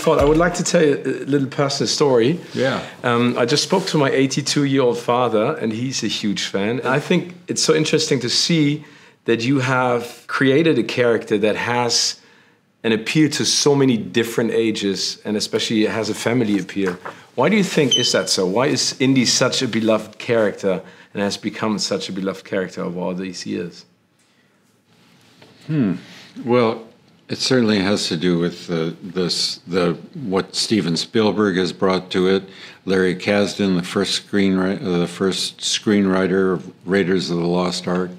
Ford, I would like to tell you a little personal story. Yeah. I just spoke to my 82-year-old father, and he's a huge fan. I think it's so interesting to see that you have created a character that has an appeal to so many different ages, and especially it has a family appeal. Why do you think is that so? Why is Indy such a beloved character and has become such a beloved character over all these years? Well, it certainly has to do with what Steven Spielberg has brought to it. Larry Kasdan, the first screenwriter of Raiders of the Lost Ark.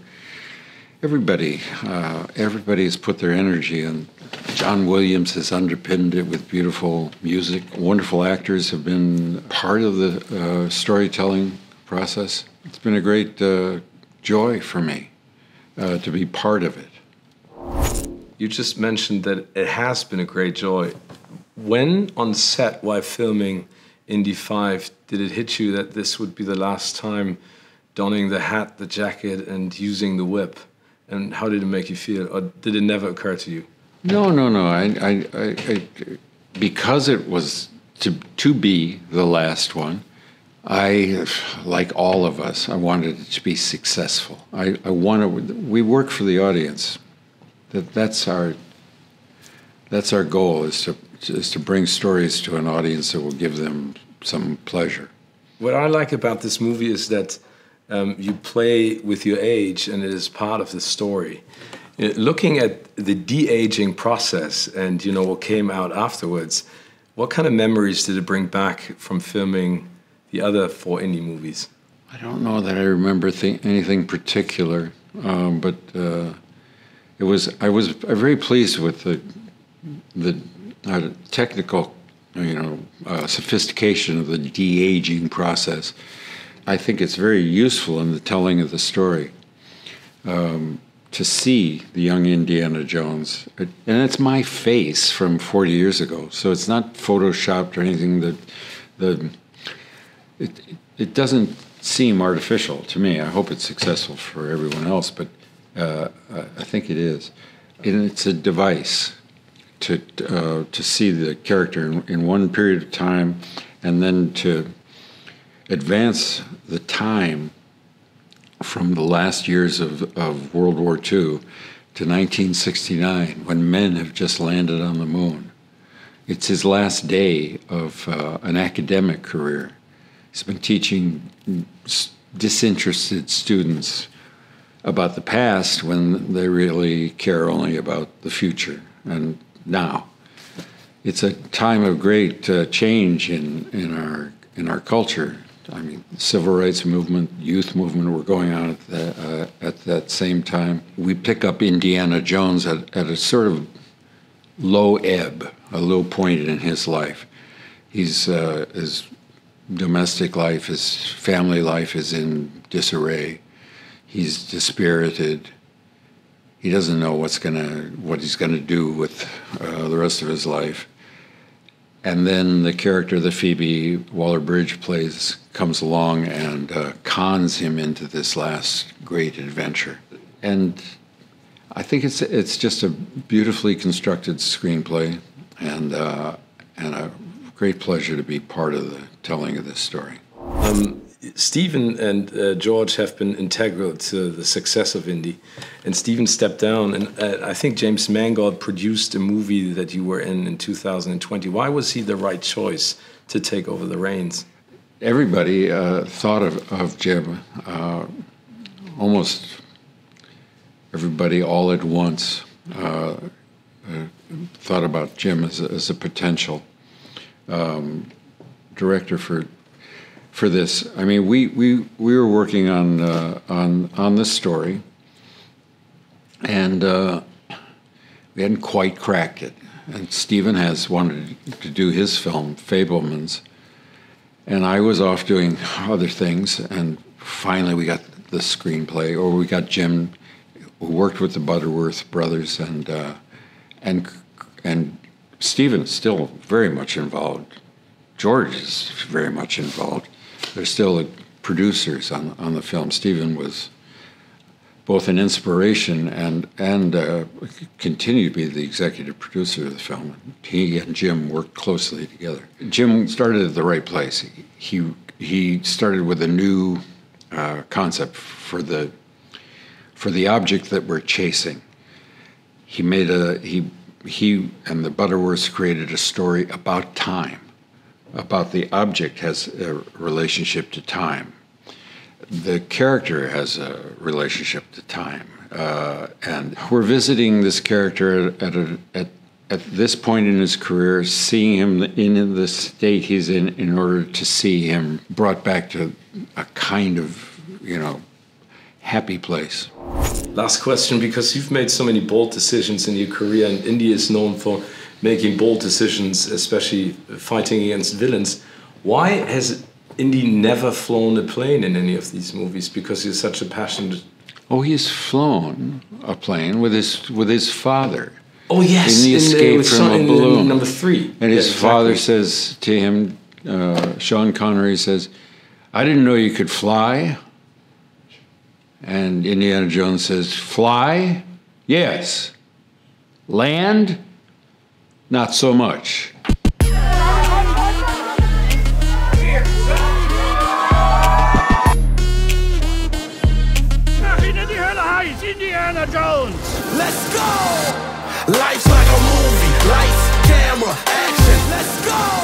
Everybody has put their energy in. John Williams has underpinned it with beautiful music. Wonderful actors have been part of the storytelling process. It's been a great joy for me to be part of it. You just mentioned that it has been a great joy. When on set while filming Indy 5, did it hit you that this would be the last time donning the hat, the jacket, and using the whip? And how did it make you feel? Or did it never occur to you? No. I because it was to be the last one, I, like all of us, I wanted it to be successful. We work for the audience. That's our goal, is to bring stories to an audience that will give them some pleasure. What I like about this movie is that you play with your age, and it is part of the story. Looking at the de-aging process and what came out afterwards, what kind of memories did it bring back from filming the other 4 Indy movies? I don't know that I remember anything particular, but I was very pleased with the technical, sophistication of the de-aging process. I think it's very useful in the telling of the story. To see the young Indiana Jones, and it's my face from 40 years ago, so it's not photoshopped or anything. It doesn't seem artificial to me. I hope it's successful for everyone else, but I think it is. And it's a device to see the character in one period of time, and then to advance the time from the last years of World War II to 1969, when men have just landed on the moon. It's his last day of an academic career. He's been teaching disinterested students about the past when they really care only about the future and now. It's a time of great change in our culture. I mean, civil rights movement, youth movement were going on at that same time. We pick up Indiana Jones at a sort of low ebb, a low point in his life. His domestic life, his family life is in disarray. He's dispirited. He doesn't know what he's gonna do with the rest of his life. And then the character that Phoebe Waller-Bridge plays comes along and cons him into this last great adventure. And I think it's just a beautifully constructed screenplay, and a great pleasure to be part of the telling of this story. Stephen and George have been integral to the success of Indy, and Stephen stepped down, and I think James Mangold produced a movie that you were in 2020. Why was he the right choice to take over the reins? Everybody thought of Jim, almost everybody all at once thought about Jim as a potential director for this. I mean, we were working on this story, and we hadn't quite cracked it. And Stephen has wanted to do his film, Fabelmans, and I was off doing other things. And finally, we got the screenplay, or we got Jim, who worked with the Butterworth brothers, and Stephen's still very much involved. George is very much involved. They're still the producers on the film. Stephen was both an inspiration and continued to be the executive producer of the film. He and Jim worked closely together. Jim started at the right place. He started with a new concept for the object that we're chasing. He and the Butterworths created a story about time, about the object has a relationship to time. The character has a relationship to time, and we're visiting this character at this point in his career, seeing him in the state he's in order to see him brought back to a kind of, happy place. Last question, because you've made so many bold decisions in your career, and India is known for making bold decisions, especially fighting against villains. Why has Indy never flown a plane in any of these movies? Because he's such a passionate... Oh, he's flown a plane with his father. Oh, yes. In The Escape from a Balloon. In number 3. And his father says to him, Sean Connery says, "I didn't know you could fly." And Indiana Jones says, "Fly? Yes. Land? Not so much." Indiana Jones! Let's go! Life's like a movie. Lights, camera, action. Let's go!